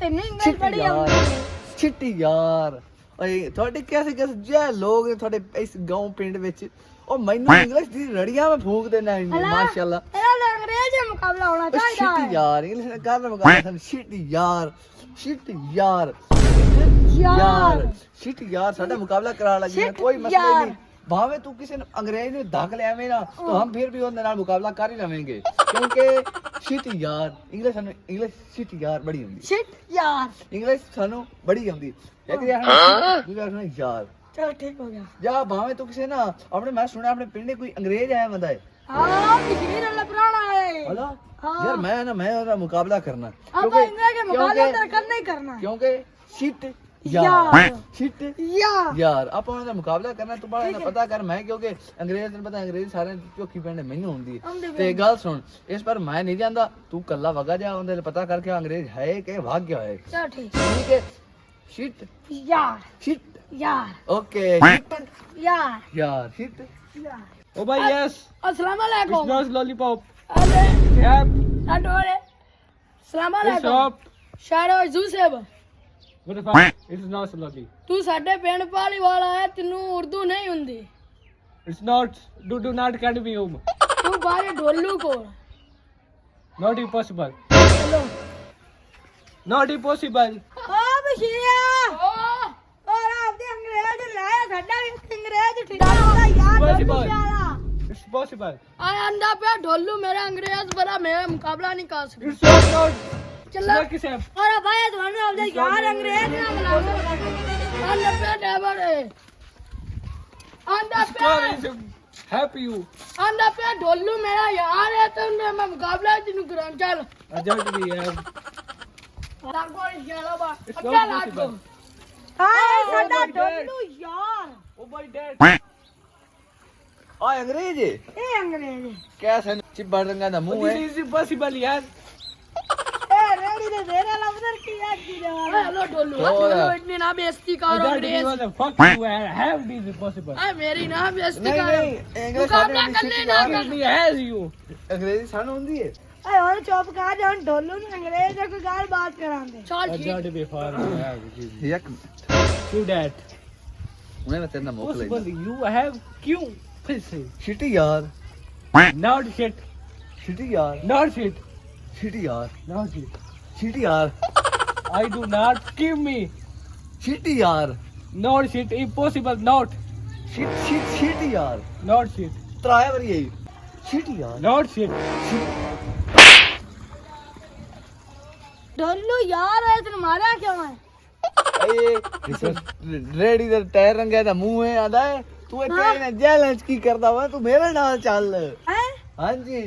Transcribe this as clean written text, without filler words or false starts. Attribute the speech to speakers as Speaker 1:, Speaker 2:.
Speaker 1: ਤੈਨੂੰ ਇੰਗਲਿਸ਼ ਬੜੀ ਆਉਂਦੀ ਹੈ।
Speaker 2: ਛਿੱਟੀ ਯਾਰ ਓਏ ਤੁਹਾਡੇ ਕਿਹਦੇ ਜੇ ਲੋਕ ਨੇ ਤੁਹਾਡੇ ਇਸ ਗਾਉਂ ਪਿੰਡ ਵਿੱਚ ਉਹ ਮੈਨੂੰ ਇੰਗਲਿਸ਼ ਦੀ ਰੜੀਆਂ ਮੈਂ ਫੂਕ ਦੇਣਾ ਮਾਸ਼ਾਅੱਲਾ।
Speaker 1: ਇਹਦਾ ਅੰਗਰੇਜ਼ੀ ਦਾ ਮੁਕਾਬਲਾ ਹੋਣਾ ਚਾਹੀਦਾ
Speaker 2: ਛਿੱਟੀ
Speaker 1: ਹੈ।
Speaker 2: ਯਾਰ ਇੰਗਲਿਸ਼ ਨਾਲ ਕਰ ਮੁਕਾਬਲਾ ਸਾਨੂੰ ਛਿੱਟੀ ਯਾਰ ਯਾਰ ਛਿੱਟੀ ਯਾਰ ਸਾਡਾ ਮੁਕਾਬਲਾ ਕਰਾ ਲੱਗੀ ਕੋਈ ਮਸਲਾ ਨਹੀਂ ਭਾਵੇਂ ਤੂੰ ਕਿਸੇ ਨੂੰ ਅੰਗਰੇਜ਼ ਨੂੰ ਧੱਕ ਲਿਆਵੇਂ ਨਾ ਤਾਂ ਹਮ ਫਿਰ ਵੀ ਉਹਦੇ ਨਾਲ ਮੁਕਾਬਲਾ ਕਰ ਹੀ ਲਵਾਂਗੇ ਕਿਉਂਕਿ ਛਿੱਟੀ ਯਾਰ ਇੰਗਲਿਸ਼ ਛਿੱਟੀ ਯਾਰ ਬੜੀ ਹੁੰਦੀ
Speaker 1: ਸ਼ਿਟ ਯਾਰ
Speaker 2: ਇੰਗਲਿਸ਼ ਸਾਨੂੰ ਬੜੀ ਆਉਂਦੀ ਇੱਕ ਯਾਰ
Speaker 1: ਚਲ ਠੀਕ ਹੋ ਗਿਆ
Speaker 2: ਜਾਂ ਭਾਵੇਂ ਤੂੰ ਕਿਸੇ ਨਾ ਆਪਣੇ ਮੈਂ ਸੁਣਿਆ ਆਪਣੇ ਪਿੰਡ ਕੋਈ ਅੰਗਰੇਜ਼ ਆਇਆ ਬੰਦਾ ਹੈ
Speaker 1: ਹਾਂ ਮਸ਼ੀਰ ਅੱਲਾ ਪੁਰਾਣਾ ਹੈ
Speaker 2: ਹਲਾ ਯਾਰ ਮੈਂ ਉਹਦਾ ਮੁਕਾਬਲਾ ਕਰਨਾ
Speaker 1: ਆਪਾਂ ਇੰਗਲਿਸ਼ ਦੇ ਮੁਕਾਬਲੇ ਤਾਂ ਕਰਨਾ ਹੀ ਕਰਨਾ
Speaker 2: ਕਿਉਂਕਿ ਸ਼ਿਟ
Speaker 1: ਯਾਰ
Speaker 2: ਸ਼ਿਟ
Speaker 1: ਯਾਰ
Speaker 2: ਯਾਰ ਆਪਾਂ ਉਹਦਾ ਮੁਕਾਬਲਾ ਕਰਨਾ ਤੂੰ ਬੜਾ ਪਤਾ ਕਰ ਮੈਂ ਕਿਉਂਕਿ ਅੰਗਰੇਜ਼ ਨੂੰ ਪਤਾ ਅੰਗਰੇਜ਼ ਸਾਰੇ ਚੌਕੀ ਪਿੰਡ ਮੈਨੂੰ ਹੁੰਦੀ ਹੈ ਤੇ ਗੱਲ ਸੁਣ ਇਸ ਪਰ ਮੈਂ ਨਹੀਂ ਜਾਂਦਾ ਤੂੰ ਕੱਲਾ ਵਗਾ ਜਾ ਉਹਦੇ ਲਈ ਪਤਾ ਕਰਕੇ ਅੰਗਰੇਜ਼ ਹੈ ਕਿ ਭਾਗ ਗਿਆ ਹੈ
Speaker 1: ਚਲ ਠੀਕ
Speaker 2: ਹੈ ਸ਼ਿਟ
Speaker 1: ਯਾਰ ਯਾਰ
Speaker 2: ਓਕੇ
Speaker 1: ਯਾਰ
Speaker 2: ਸ਼ਿਟ
Speaker 3: Oh bhai, yes.
Speaker 1: अस्सलाम
Speaker 3: It's
Speaker 1: वालेकुम
Speaker 3: not lollipop.
Speaker 1: अरे
Speaker 3: Yep.
Speaker 1: अडोरे अस्सलाम
Speaker 3: It's
Speaker 1: वालेकुम
Speaker 3: up.
Speaker 1: शारो जूसेब
Speaker 3: What the fuck? It's not lolly.
Speaker 1: ਤੂੰ ਸਾਡੇ ਪਿੰਡ ਪਾਲੀ ਵਾਲਾ ਹੈ ਤੈਨੂੰ ਉਰਦੂ ਨਹੀਂ ਹੁੰਦੀ
Speaker 3: It's not. Do not can be home.
Speaker 1: ਤੂੰ ਬਾਹਰ ਢੋਲੂ ਕੋਲ
Speaker 3: Not impossible.
Speaker 1: ਚਲੋ
Speaker 3: Not impossible.
Speaker 1: ਓ ਬਸ਼ੀਰਾ ਔਰ ਆਪਦੇ ਅੰਗਰੇਜ਼ ਲਾਇਆ ਸਾਡਾ ਵੀ ਅੰਗਰੇਜ਼ ਠਿਡਾ ਹੁੰਦਾ ਯਾਰ
Speaker 3: Possible. It's possible.
Speaker 1: ਆਇਆ ਆਂਦਾ ਪਿਆ ਢੋਲੂ ਮੇਰਾ ਅੰਗਰੇਜ਼ ਬੜਾ ਮੇਰਾ ਮੁਕਾਬਲਾ ਨਹੀਂ ਕਰ ਸਕਦਾ
Speaker 3: It's not.
Speaker 1: ਚੱਲੋ
Speaker 3: Lucky Sam.
Speaker 1: ਔਰ ਭਾਈ ਤੁਹਾਨੂੰ ਆਪਦੇ ਯਾਰ ਅੰਗਰੇਜ਼ ਨਾਲ ਮਿਲਾਓ ਆਂਦਾ ਪਿਆ ਡੈਬੜੇ ਆਂਦਾ ਪਿਆ
Speaker 3: God is happy you.
Speaker 1: ਆਂਦਾ ਪਿਆ ਢੋਲੂ ਮੇਰਾ ਯਾਰ ਹੈ ਤੇ ਮੈਂ ਮੁਕਾਬਲਾ ਤੈਨੂੰ ਕਰਾਂ ਚੱਲ
Speaker 3: Ajat bhi hai.
Speaker 1: ਰਾਗੋਲ ਸ਼ਾਲਾਬਾ
Speaker 3: It's
Speaker 1: ਅੱਛਾ
Speaker 3: not
Speaker 1: ਲਾਗੋ
Speaker 3: possible.
Speaker 1: ਹਾਏ
Speaker 3: Oh
Speaker 1: ਸਾਡਾ
Speaker 3: my God.
Speaker 1: ਢੋਲੂ ਯਾਰ
Speaker 3: Oh my dad.
Speaker 2: ਆ ਅੰਗਰੇਜ਼ ਹੈ
Speaker 1: ਇਹ ਅੰਗਰੇਜ਼
Speaker 2: ਕੈਸਾ ਚਿੱਬੜ ਰੰਗਾਂ ਦਾ ਮੂੰਹ
Speaker 3: This
Speaker 2: ਹੈ
Speaker 3: is impossible, yaar.
Speaker 1: ਇਹ ਰੇੜੀ ਦੇ ਦੇਰੇ ਲਫ਼ਜ਼ਰ ਕੀ ਆ ਕੀ ਜਵਾਬ ਹੈਲੋ ਢੋਲੂ
Speaker 2: ਹੋਰ।
Speaker 1: ਢੋਲੂ ਇਤਨੀ ਨਾ ਬੇਇੱਜ਼ਤੀ ਕਰੋ
Speaker 3: Ajat
Speaker 1: ਅੰਗਰੇਜ਼
Speaker 3: what the fuck you have this impossible.
Speaker 1: ਆਏ ਮੇਰੀ ਨਾ ਬੇਇੱਜ਼ਤੀ
Speaker 2: ਨਹੀਂ
Speaker 1: ਕਰੋ
Speaker 2: ਨਹੀਂ ਇੰਗਲਿਸ਼
Speaker 1: ਮੁਕਾਬਲਾ
Speaker 2: ਸਾਡੇ
Speaker 1: ਕਰਨੇ ਨਾ
Speaker 2: ਵਿੱਚ
Speaker 3: Give me as you.
Speaker 2: ਅੰਗਰੇਜ਼ੀ ਸਾਨੂੰ ਹੁੰਦੀ ਹੈ
Speaker 1: ਏ ਹੁਣ ਚੁੱਪ ਕਰ ਜਾ ਹੁਣ ਢੋਲੂ ਨੂੰ ਅੰਗਰੇਜ਼ ਨਾਲ ਕੋਈ ਗੱਲ ਬਾਤ ਕਰਾਂਗੇ ਚਲ ਠੀਕ
Speaker 3: Ajat bhi far have.
Speaker 2: ਇੱਕ
Speaker 3: Do that.
Speaker 2: ਉਹਨੇ ਮੈਂ ਤੇਰੇ ਨਾਲ ਮੁੱਕ ਲਈ
Speaker 3: Possible you have Q. Please say.
Speaker 2: ਛਿੱਟੀ ਯਾਰ
Speaker 3: Not shit.
Speaker 2: ਛਿੱਟੀ ਯਾਰ
Speaker 3: Not shit.
Speaker 2: ਛਿੱਟੀ ਯਾਰ
Speaker 3: Not shit.
Speaker 2: ਛਿੱਟੀ ਯਾਰ
Speaker 3: I do not give me.
Speaker 2: ਛਿੱਟੀ ਯਾਰ
Speaker 3: Not shit. Impossible. Not.
Speaker 2: ਛਿੱਟੀ ਯਾਰ
Speaker 3: Not shit.
Speaker 2: ਤਰਾਇਆ ਵਰੀ ਆਈ ਛਿੱਟੀ ਯਾਰ
Speaker 3: Not shit.
Speaker 1: ਢੋਲੂ ਯਾਰ ਇਹ ਤੈਨੂੰ ਮਾਰਿਆ ਕਿਉਂ ਹੈ
Speaker 2: ਏ ਰੇੜੀ ਦਾ ਟਾਇਰ ਰੰਗਿਆ ਦਾ ਮੂੰਹ ਹੈ ਆਂਦਾ ਹੈ ਤੂੰ ਇੱਥੇ ਨਾ ਜੈਲੈਂਜ ਕੀ ਕਰਦਾ ਵਾ ਤੂੰ ਮੇਰੇ ਨਾਲ ਚੱਲ
Speaker 1: ਹੈ
Speaker 2: ਹਾਂਜੀ